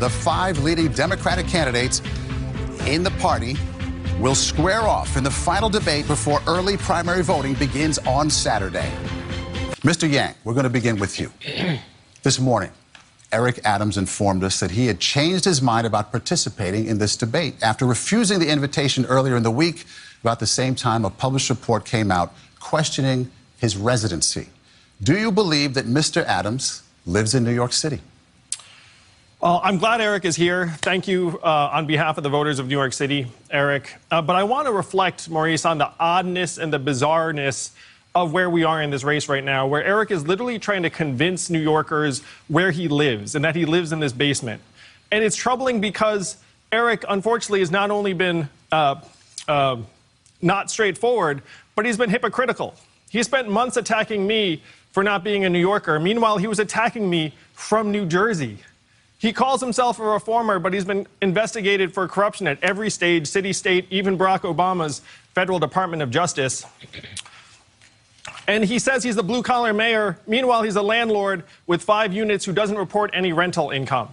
The 5 leading Democratic candidates in the party will square off in the final debate before early primary voting begins on Saturday. Mr. Yang, we're going to begin with you. This morning, Eric Adams informed us that he had changed his mind about participating in this debate after refusing the invitation earlier in the week. About the same time, a published report came out questioning his residency. Do you believe that Mr. Adams lives in New York City? I'm glad Eric is here. Thank you on behalf of the voters of New York City, Eric. But I want to reflect, Maurice, on the oddness and the bizarreness of where we are in this race right now, where Eric is literally trying to convince New Yorkers where he lives and that he lives in this basement. And it's troubling because Eric, unfortunately, has not only been not straightforward, but he's been hypocritical. He spent months attacking me for not being a New Yorker. Meanwhile, he was attacking me from New Jersey. He calls himself a reformer, but he's been investigated for corruption at every stage, city, state, even Barack Obama's federal Department of Justice. And he says he's the blue-collar mayor. Meanwhile, he's a landlord with 5 units who doesn't report any rental income.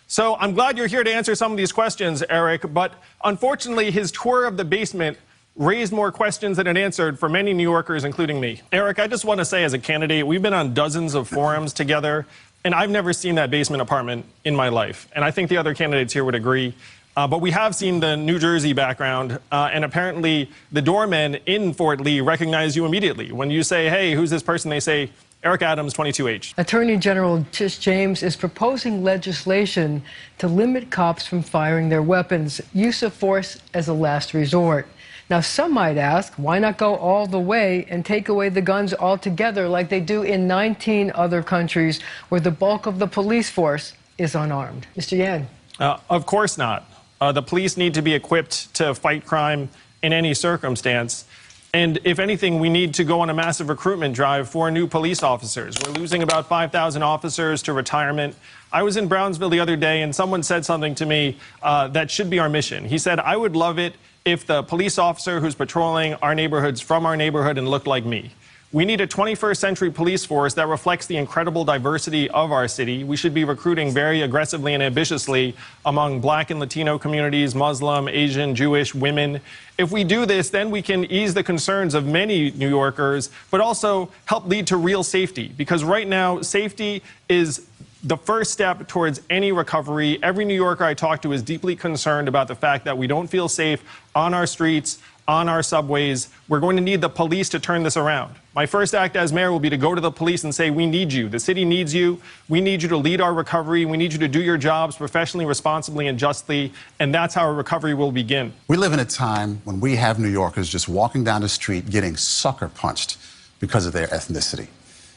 So I'm glad you're here to answer some of these questions, Eric, but unfortunately, his tour of the basement raised more questions than it answered for many New Yorkers, including me. Eric, I just want to say as a candidate, we've been on dozens of forums together, and I've never seen that basement apartment in my life. And I think the other candidates here would agree. But we have seen the New Jersey background, and apparently the doormen in Fort Lee recognize you immediately. When you say, hey, who's this person? They say, Eric Adams, 22H. Attorney General Tish James is proposing legislation to limit cops from firing their weapons, use of force as a last resort. Now, some might ask, why not go all the way and take away the guns altogether like they do in 19 other countries where the bulk of the police force is unarmed? Mr. Yang. Of course not. The police need to be equipped to fight crime in any circumstance. And if anything, we need to go on a massive recruitment drive for new police officers. We're losing about 5,000 officers to retirement. I was in Brownsville the other day, and someone said something to me that should be our mission. He said, I would love it if the police officer who's patrolling our neighborhoods from our neighborhood and looked like me. We need a 21st century police force that reflects the incredible diversity of our city. We should be recruiting very aggressively and ambitiously among Black and Latino communities, Muslim, Asian, Jewish, women. If we do this, then we can ease the concerns of many New Yorkers, but also help lead to real safety. Because right now, safety is the first step towards any recovery. Every New Yorker I talk to is deeply concerned about the fact that we don't feel safe on our streets, on our subways. We're going to need the police to turn this around. My first act as mayor will be to go to the police and say, we need you. The city needs you. We need you to lead our recovery. We need you to do your jobs professionally, responsibly, and justly. And that's how our recovery will begin. We live in a time when we have New Yorkers just walking down the street getting sucker punched because of their ethnicity.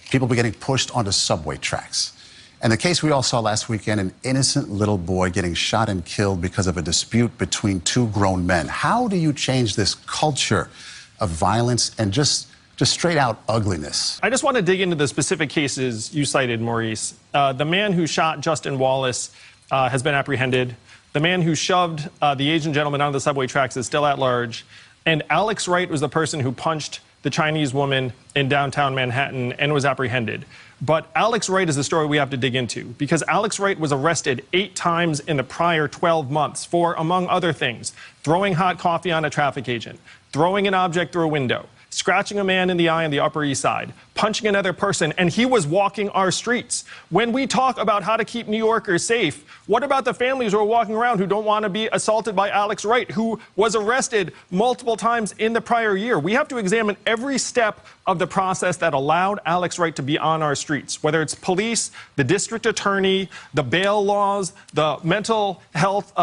People be getting pushed onto subway tracks. And the case we all saw last weekend, an innocent little boy getting shot and killed because of a dispute between 2 grown men. How do you change this culture of violence and just straight out ugliness? I just want to dig into the specific cases you cited, Maurice. The man who shot Justin Wallace has been apprehended. The man who shoved the Asian gentleman onto the subway tracks is still at large. And Alex Wright was the person who punched the Chinese woman in downtown Manhattan and was apprehended. But Alex Wright is the story we have to dig into, because Alex Wright was arrested 8 times in the prior 12 months for, among other things, throwing hot coffee on a traffic agent, throwing an object through a window, scratching a man in the eye on the Upper East Side, punching another person, and he was walking our streets. When we talk about how to keep New Yorkers safe, what about the families who are walking around who don't want to be assaulted by Alex Wright, who was arrested multiple times in the prior year? We have to examine every step of the process that allowed Alex Wright to be on our streets, whether it's police, the district attorney, the bail laws, the mental health,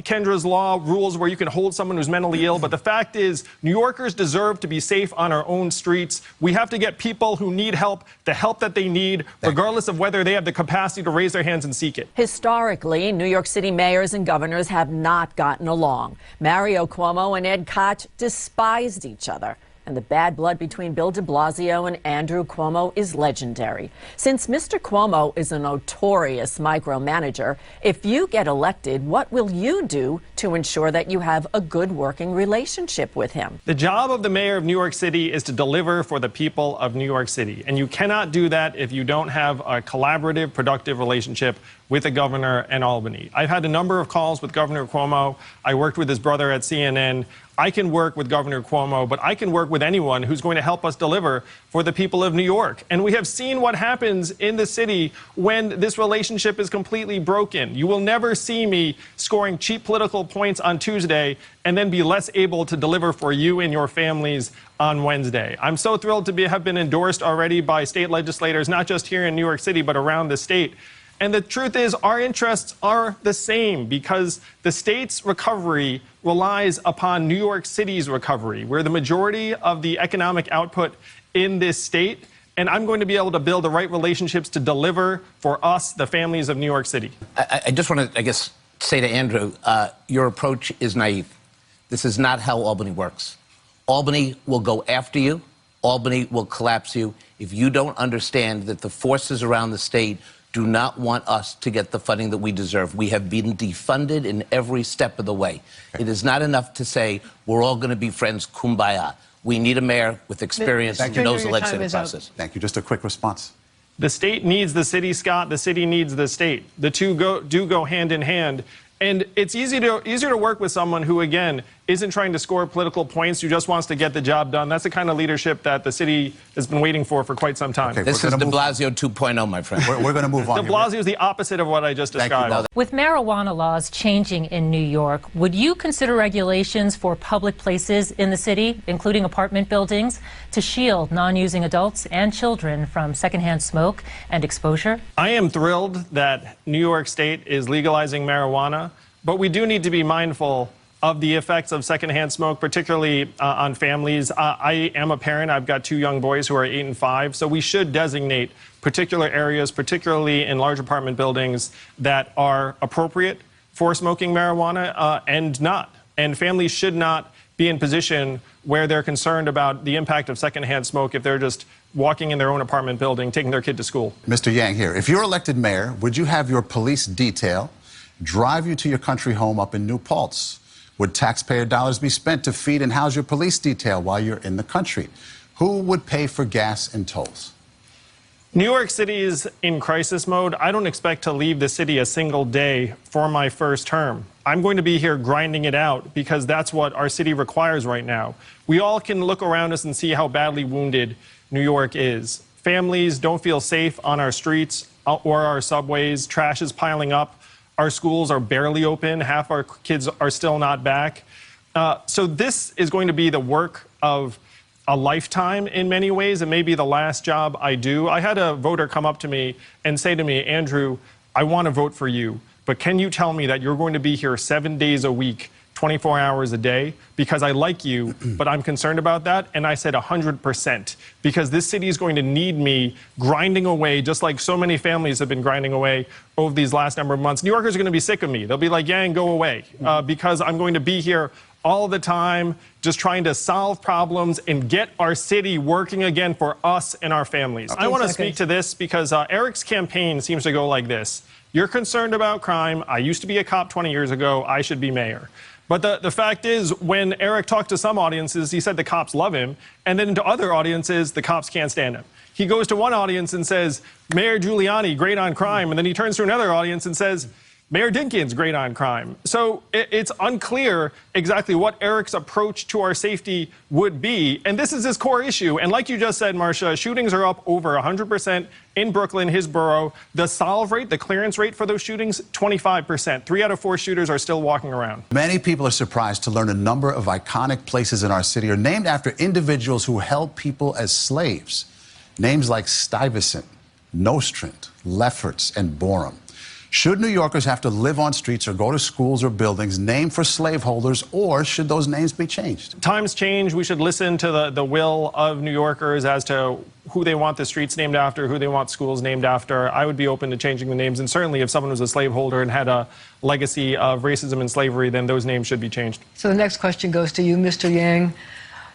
Kendra's law rules where you can hold someone who's mentally ill. But the fact is, New Yorkers deserve to be safe on our own streets. We have to get people who need help, the help that they need, regardless of whether they have the capacity to raise their hands and seek it. Historically, New York City mayors and governors have not gotten along. Mario Cuomo and Ed Koch despised each other. And the bad blood between Bill de Blasio and Andrew Cuomo is legendary. Since Mr. Cuomo is a notorious micromanager, if you get elected, what will you do to ensure that you have a good working relationship with him? The job of the mayor of New York City is to deliver for the people of New York City. And you cannot do that if you don't have a collaborative, productive relationship with the governor and Albany. I've had a number of calls with Governor Cuomo. I worked with his brother at CNN. I can work with Governor Cuomo, but I can work with anyone who's going to help us deliver for the people of New York. And we have seen what happens in the city when this relationship is completely broken. You will never see me scoring cheap political points on Tuesday and then be less able to deliver for you and your families on Wednesday. I'm so thrilled to have been endorsed already by state legislators, not just here in New York City, but around the state. And the truth is, our interests are the same because the state's recovery relies upon New York City's recovery. We're the majority of the economic output in this state, and I'm going to be able to build the right relationships to deliver for us, the families of New York City. I just want to, say to Andrew, your approach is naive. This is not how Albany works. Albany will go after you. Albany will collapse you if you don't understand that the forces around the state do not want us to get the funding that we deserve. We have been defunded in every step of the way. It is not enough to say we're all going to be friends, kumbaya. We need a mayor with experience who knows the legislative process. Thank you. Just a quick response. The state needs the city, Scott. The city needs the state. The two do go hand in hand. And it's easier to work with someone who, again, isn't trying to score political points, who just wants to get the job done. That's the kind of leadership that the city has been waiting for quite some time. Okay, this is de Blasio 2.0, my friend. We're going to move on. De Blasio is the opposite of what I just described. With marijuana laws changing in New York, would you consider regulations for public places in the city, including apartment buildings, to shield non-using adults and children from secondhand smoke and exposure? I am thrilled that New York State is legalizing marijuana, but we do need to be mindful of the effects of secondhand smoke, particularly on families. I am a parent. I've got 2 young boys who are 8 and 5, so we should designate particular areas, particularly in large apartment buildings, that are appropriate for smoking marijuana and not. And families should not be in position where they're concerned about the impact of secondhand smoke if they're just walking in their own apartment building, taking their kid to school. Mr. Yang here. If you're elected mayor, would you have your police detail drive you to your country home up in New Paltz? Would taxpayer dollars be spent to feed and house your police detail while you're in the country? Who would pay for gas and tolls? New York City is in crisis mode. I don't expect to leave the city a single day for my first term. I'm going to be here grinding it out because that's what our city requires right now. We all can look around us and see how badly wounded New York is. Families don't feel safe on our streets or our subways. Trash is piling up. Our schools are barely open. Half our kids are still not back. So this is going to be the work of a lifetime in many ways. It may be the last job I do. I had a voter come up to me and say to me, Andrew, I want to vote for you, but can you tell me that you're going to be here 7 days a week, 24 hours a day, because I like you, but I'm concerned about that? And I said 100%, because this city is going to need me grinding away, just like so many families have been grinding away over these last number of months. New Yorkers are going to be sick of me. They'll be like, Yang, go away, because I'm going to be here all the time, just trying to solve problems and get our city working again for us and our families. I want to speak to this because Eric's campaign seems to go like this. You're concerned about crime. I used to be a cop 20 years ago. I should be mayor. But the fact is, when Eric talked to some audiences, he said the cops love him. And then to other audiences, the cops can't stand him. He goes to one audience and says, Mayor Giuliani, great on crime. And then he turns to another audience and says, Mayor Dinkins, great on crime. So it's unclear exactly what Eric's approach to our safety would be. And this is his core issue. And like you just said, Marcia, shootings are up over 100% in Brooklyn, his borough. The solve rate, the clearance rate for those shootings, 25%. 3 out of 4 shooters are still walking around. Many people are surprised to learn a number of iconic places in our city are named after individuals who held people as slaves. Names like Stuyvesant, Nostrand, Lefferts, and Borum. Should New Yorkers have to live on streets or go to schools or buildings named for slaveholders, or should those names be changed? Times change. We should listen to the will of New Yorkers as to who they want the streets named after, who they want schools named after. I would be open to changing the names, and certainly if someone was a slaveholder and had a legacy of racism and slavery, then those names should be changed. So the next question goes to you, Mr. Yang.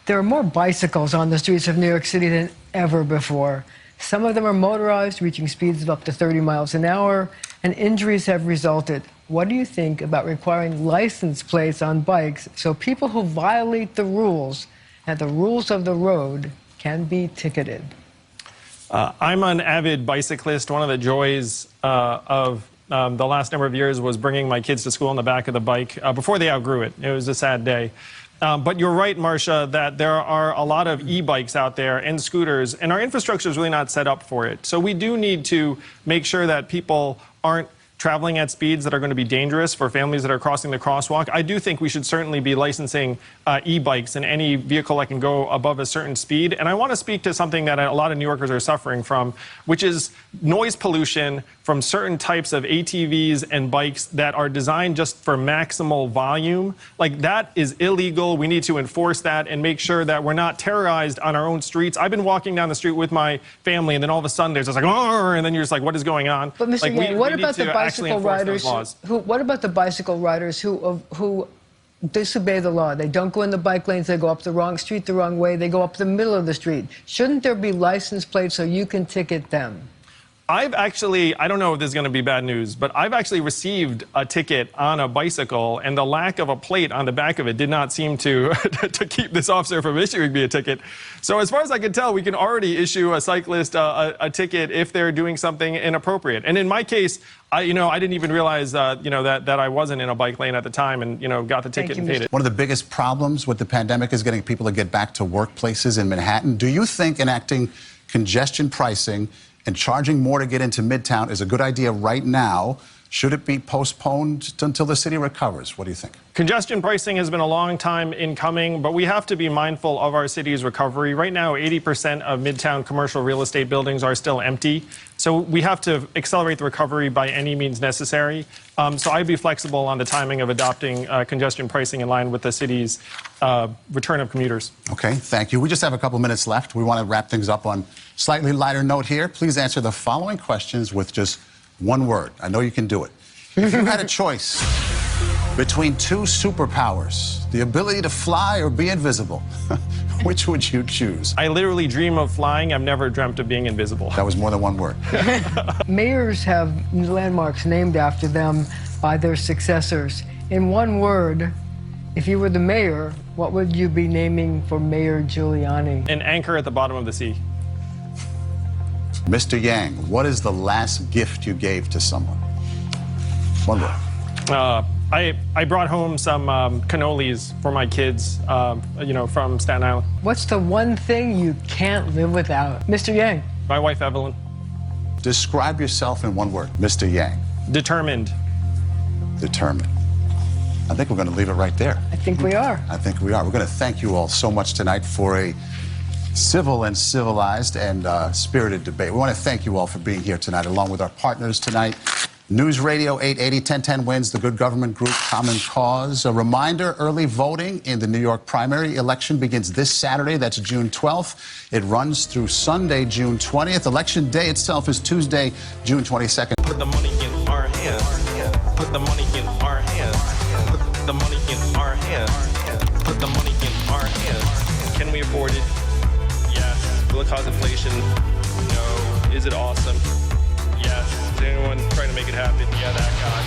There are more bicycles on the streets of New York City than ever before. Some of them are motorized, reaching speeds of up to 30 miles an hour, and injuries have resulted. What do you think about requiring license plates on bikes so people who violate the rules and the rules of the road can be ticketed? I'm an avid bicyclist. One of the joys of the last number of years was bringing my kids to school on the back of the bike before they outgrew it. It was a sad day. But you're right, Marcia, that there are a lot of e-bikes out there and scooters, and our infrastructure is really not set up for it. So we do need to make sure that people aren't traveling at speeds that are going to be dangerous for families that are crossing the crosswalk. I do think we should certainly be licensing e-bikes and any vehicle that can go above a certain speed. And I want to speak to something that a lot of New Yorkers are suffering from, which is noise pollution from certain types of ATVs and bikes that are designed just for maximal volume. Like, that is illegal. We need to enforce that and make sure that we're not terrorized on our own streets. I've been walking down the street with my family, and then all of a sudden there's just like, "Arr!" And then you're just like, what is going on? But Mr. Like, Yang, what about the bicycle riders? What about the bicycle riders who disobey the law? They don't go in the bike lanes. They go up the wrong street the wrong way. They go up the middle of the street. Shouldn't there be license plates so you can ticket them? I've actually, I don't know if this is going to be bad news, but I've actually received a ticket on a bicycle, and the lack of a plate on the back of it did not seem to to keep this officer from issuing me a ticket. So as far as I can tell, we can already issue a cyclist a ticket if they're doing something inappropriate. And in my case, I didn't even realize, that I wasn't in a bike lane at the time, and, got the ticket and paid it. One of the biggest problems with the pandemic is getting people to get back to workplaces in Manhattan. Do you think enacting congestion pricing and charging more to get into Midtown is a good idea right now? Should it be postponed until the city recovers? What do you think? Congestion pricing has been a long time in coming, but we have to be mindful of our city's recovery. Right now, 80% of Midtown commercial real estate buildings are still empty. So we have to accelerate the recovery by any means necessary. So I'd be flexible on the timing of adopting congestion pricing in line with the city's return of commuters. Okay, thank you. We just have a couple minutes left. We want to wrap things up on a slightly lighter note here. Please answer the following questions with just one word. I know you can do it. If you had a choice between two superpowers, the ability to fly or be invisible, which would you choose? I literally dream of flying. I've never dreamt of being invisible. That was more than one word. Mayors have landmarks named after them by their successors. In one word, if you were the mayor, what would you be naming for Mayor Giuliani? An anchor at the bottom of the sea. Mr. Yang, what is the last gift you gave to someone? One word. I brought home some cannolis for my kids, from Staten Island. What's the one thing you can't live without? Mr. Yang. My wife, Evelyn. Describe yourself in one word. Mr. Yang. Determined. Determined. I think we're going to leave it right there. I think we are. I think we are. We're going to thank you all so much tonight for a civil and civilized and spirited debate. We want to thank you all for being here tonight, along with our partners tonight. News Radio 880, 1010 Wins, the Good Government Group, Common Cause. A reminder, early voting in the New York primary election begins this Saturday. That's June 12th. It runs through Sunday, June 20th. Election day itself is Tuesday, June 22nd. Put the money in our hands. Put the money in our hands. Put the money in our hands. Put the money in our hands. Can we afford it? Yes. Will it cause inflation? No. Is it awesome? Yes. Is anyone trying to make it happen? Yeah, that guy.